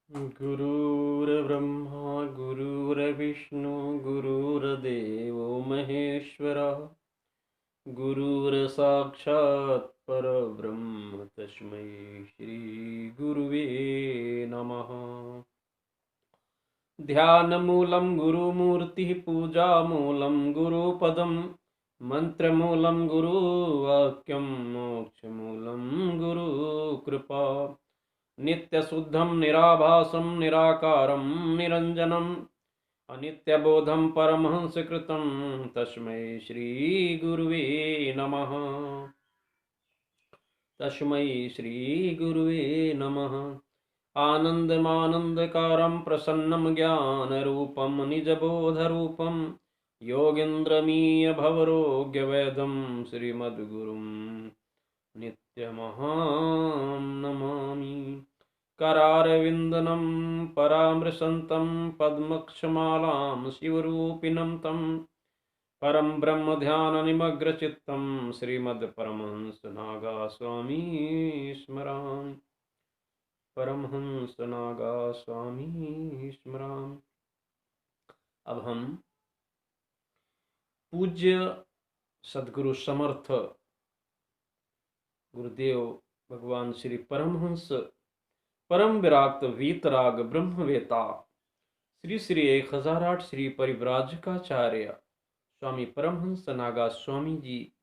गुरुर्ब्रह्मा गुरुर्विष्णु गुरुर्देवो महेश्वरः गुरुर्साक्षात् परब्रह्म तस्मै श्री गुरुवे नमः। ध्यानमूलं गुरुमूर्तिः पूजामूलं गुरुपदं मन्त्रमूलं गुरुवाक्यं मोक्षमूलं गुरुकृपा। नित्यशुद्धं निराभासं निराकारं निरञ्जनम् अनित्यबोधं परमहंसकृतं तस्मै श्रीगुरुवे नमः। तस्मै श्रीगुरुवे नमः। आनन्दमानन्दकारं प्रसन्नं ज्ञानरूपं निजबोधरूपं योगीन्द्रमीयभवरोग्यवेदं श्रीमद्गुरुं नित्यमहां नमामि। करारविन्दनं परामृशन्तं पद्मक्षमालां शिवरूपिणं तं परं ब्रह्मध्याननिमग्नचित्तं श्रीमद्परमहंसनागास्वामी स्मरामि। परमहंसनागास्वामी स्मरामि। अब हम पूज्य सद्गुरु समर्थ गुरुदेव भगवान श्री परमहंस परम विराक्त वीतराग ब्रह्मवेता श्री श्री 1008 श्री परिव्राजकाचार्य स्वामी परमहंस नागा स्वामी जी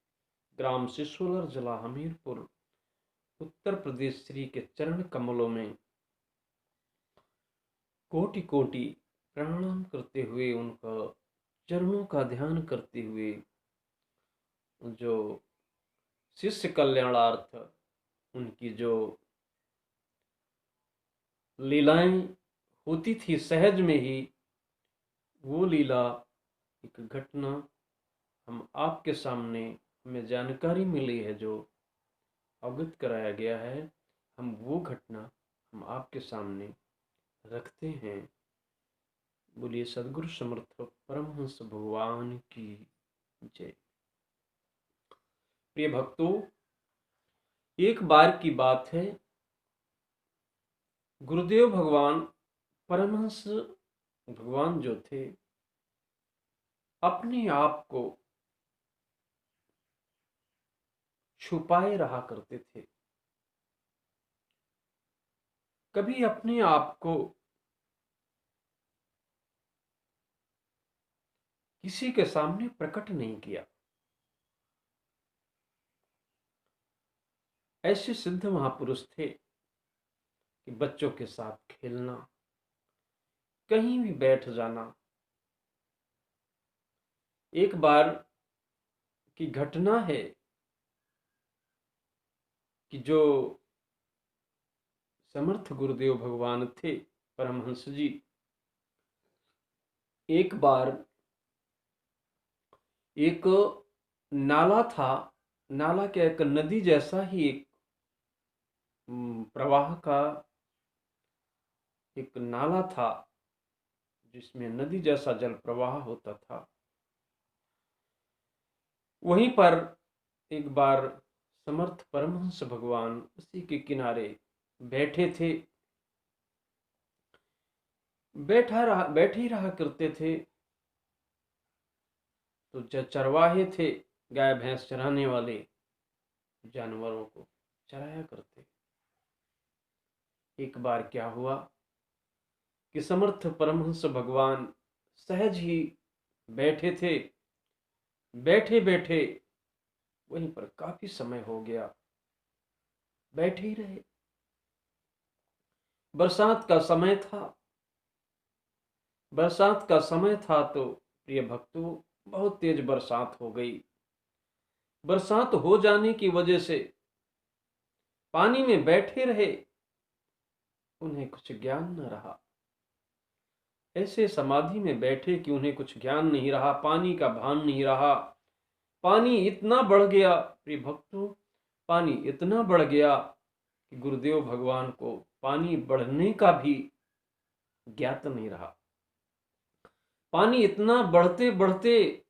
ग्राम सिसोलर जिला हमीरपुर उत्तर प्रदेश श्री के चरण कमलों में कोटि कोटि प्रणाम करते हुए उनका चरणों का ध्यान करते हुए जो शिष्य कल्याणार्थ उनकी जो लीलाएं होती थी सहज में ही, वो लीला एक घटना हम आपके सामने हमें जानकारी मिली है, जो अवगत कराया गया है, हम वो घटना हम आपके सामने रखते हैं। बोलिए सद्गुरु समर्थ परमहंस भगवान की जय। प्रिय भक्तों, एक बार की बात है, गुरुदेव भगवान परमहंस भगवान जो थे अपने आप को छुपाए रहा करते थे। कभी अपने आप को किसी के सामने प्रकट नहीं किया। ऐसे सिद्ध महापुरुष थे कि बच्चों के साथ खेलना, कहीं भी बैठ जाना। एक बार की घटना है कि जो समर्थ गुरुदेव भगवान थे परमहंस जी, एक बार एक नाला था, नाला के एक नदी जैसा ही एक प्रवाह का एक नाला था, जिसमें नदी जैसा जल प्रवाह होता था। वहीं पर एक बार समर्थ परमहंस भगवान उसी के किनारे बैठे थे। बैठे ही रहा करते थे। तो जो चरवाहे थे, गाय भैंस चराने वाले, जानवरों को चराया करते। एक बार क्या हुआ कि समर्थ परमहंस भगवान सहज ही बैठे थे। बैठे बैठे वहीं पर काफी समय हो गया, बैठे ही रहे। बरसात का समय था। बरसात का समय था तो प्रिय भक्तों, बहुत तेज बरसात हो गई। बरसात हो जाने की वजह से पानी में बैठे रहे, उन्हें कुछ ज्ञान न रहा। ऐसे समाधि में बैठे कि उन्हें कुछ ज्ञान नहीं रहा, पानी का भान नहीं रहा। पानी इतना बढ़ गया प्रिय भक्तों, पानी इतना बढ़ गया कि गुरुदेव भगवान को पानी बढ़ने का भी ज्ञात नहीं रहा। पानी इतना बढ़ते बढ़ते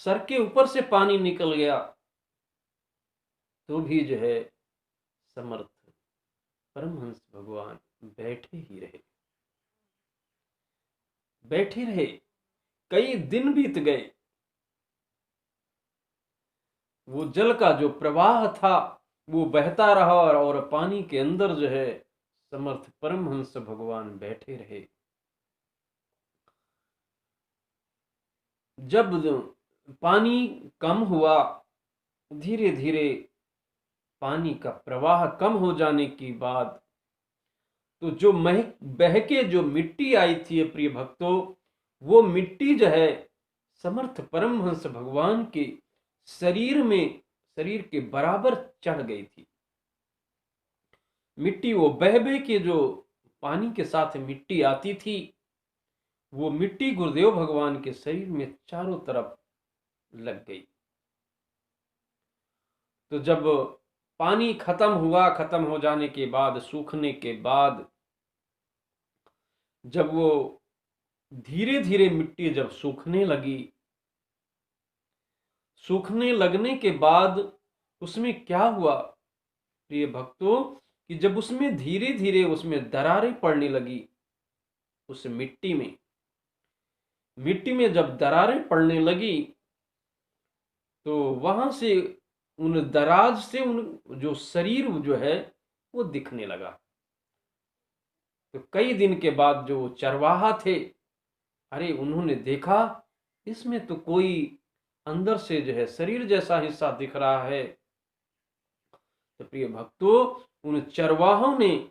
सर के ऊपर से पानी निकल गया, तो भी समर्थ परमहंस भगवान बैठे ही रहे। बैठे रहे। कई दिन बीत गए। वो जल का जो प्रवाह था वो बहता रहा और पानी के अंदर जो है समर्थ परमहंस भगवान बैठे रहे। जब पानी कम हुआ, धीरे धीरे पानी का प्रवाह कम हो जाने की बाद तो जो महक बह के जो मिट्टी आई थी प्रिय भक्तों, वो मिट्टी जो है समर्थ परमहंस भगवान के शरीर में, शरीर के बराबर चढ़ गई थी। मिट्टी वो बह बह के जो पानी के साथ मिट्टी आती थी, वो मिट्टी गुरुदेव भगवान के शरीर में चारों तरफ लग गई। तो जब पानी खत्म हुआ, खत्म हो जाने के बाद, सूखने के बाद, जब वो धीरे धीरे मिट्टी जब सूखने लगी, सूखने लगने के बाद उसमें क्या हुआ प्रिय भक्तों, कि जब उसमें धीरे धीरे उसमें दरारें पड़ने लगी, उस मिट्टी में जब दरारें पड़ने लगी, तो वहां से उन दराज से उन जो शरीर जो है वो दिखने लगा। तो कई दिन के बाद जो चरवाहा थे, अरे उन्होंने देखा इसमें तो कोई अंदर से जो है शरीर जैसा हिस्सा दिख रहा है। तो प्रिय भक्तों, उन चरवाहों ने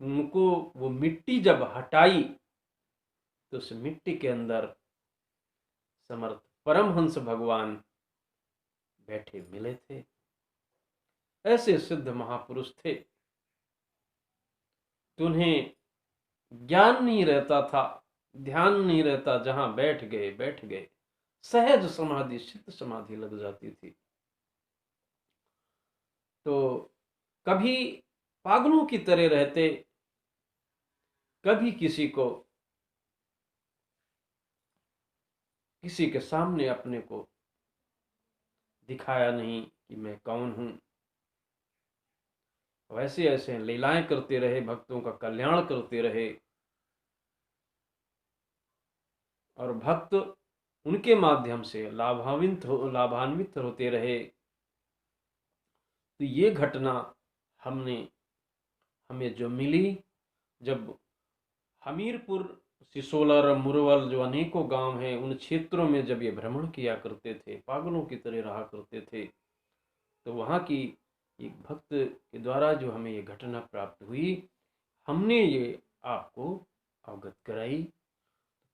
उनको वो मिट्टी जब हटाई, तो उस मिट्टी के अंदर समर्थ परमहंस भगवान बैठे मिले थे। ऐसे सिद्ध महापुरुष थे, तो उन्हें ज्ञान नहीं रहता था, ध्यान नहीं रहता, जहां बैठ गए बैठ गए, सहज समाधि, सिद्ध समाधि लग जाती थी। तो कभी पागलों की तरह रहते, कभी किसी के सामने अपने को दिखाया नहीं कि मैं कौन हूं। वैसे ऐसे लीलाएं करते रहे, भक्तों का कल्याण करते रहे, और भक्त उनके माध्यम से लाभान्वित होते रहे। तो ये घटना हमें जो मिली, जब हमीरपुर, सिसोलर, मुरवल, जो अनेकों गांव हैं, उन क्षेत्रों में जब ये भ्रमण किया करते थे, पागलों की तरह रहा करते थे, तो वहाँ की एक भक्त के द्वारा जो हमें ये घटना प्राप्त हुई, हमने ये आपको अवगत कराई।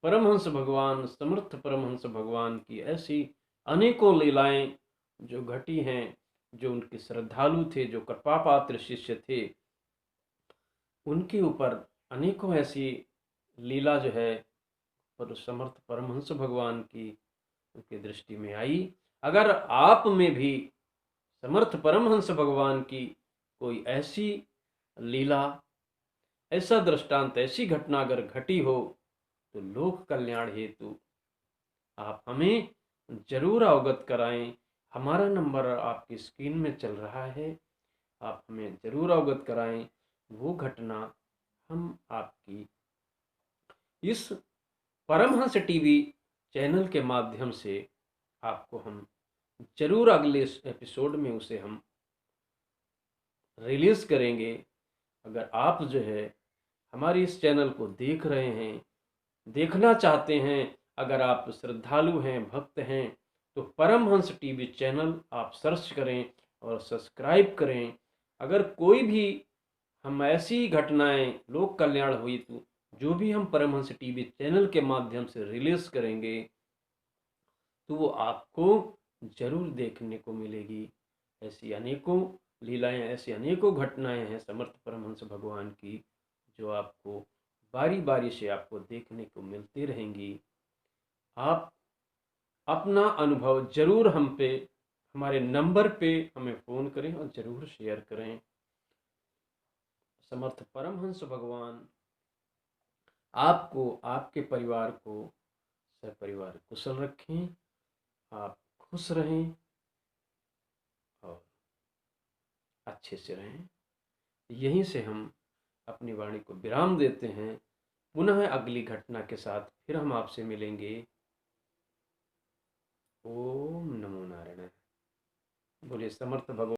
परमहंस भगवान, समर्थ परमहंस भगवान की ऐसी अनेकों लीलाएं जो घटी हैं, जो उनके श्रद्धालु थे, जो कृपा पात्र शिष्य थे, उनके ऊपर अनेकों ऐसी लीला जो है पर समर्थ परमहंस भगवान की उनकी दृष्टि में आई। अगर आप में भी समर्थ परमहंस भगवान की कोई ऐसी लीला, ऐसा दृष्टांत, ऐसी घटना अगर घटी हो, तो लोक कल्याण हेतु आप हमें जरूर अवगत कराएं। हमारा नंबर आपकी स्क्रीन में चल रहा है, आप हमें जरूर अवगत कराएं। वो घटना हम आपकी इस परमहंस टीवी चैनल के माध्यम से आपको हम जरूर अगले एपिसोड में उसे हम रिलीज करेंगे। अगर आप जो है हमारे इस चैनल को देख रहे हैं, देखना चाहते हैं, अगर आप श्रद्धालु हैं, भक्त हैं, तो परमहंस टीवी चैनल आप सर्च करें और सब्सक्राइब करें। अगर कोई भी हम ऐसी घटनाएं लोक कल्याण हुई तो जो भी हम परमहंस टीवी चैनल के माध्यम से रिलीज करेंगे, तो वो आपको जरूर देखने को मिलेगी। ऐसी अनेकों लीलाएं, ऐसी अनेकों घटनाएं हैं समर्थ परमहंस भगवान की, जो आपको बारी बारी से आपको देखने को मिलती रहेंगी। आप अपना अनुभव जरूर हम पे, हमारे नंबर पे हमें फ़ोन करें और ज़रूर शेयर करें। समर्थ परमहंस भगवान आपको, आपके परिवार को सपरिवार कुशल रखें, आप खुश रहें और अच्छे से रहें। यहीं से हम अपनी वाणी को विराम देते हैं। पुनः अगली घटना के साथ फिर हम आपसे मिलेंगे। ओम नमो नारायण। बोले समर्थ भगवान।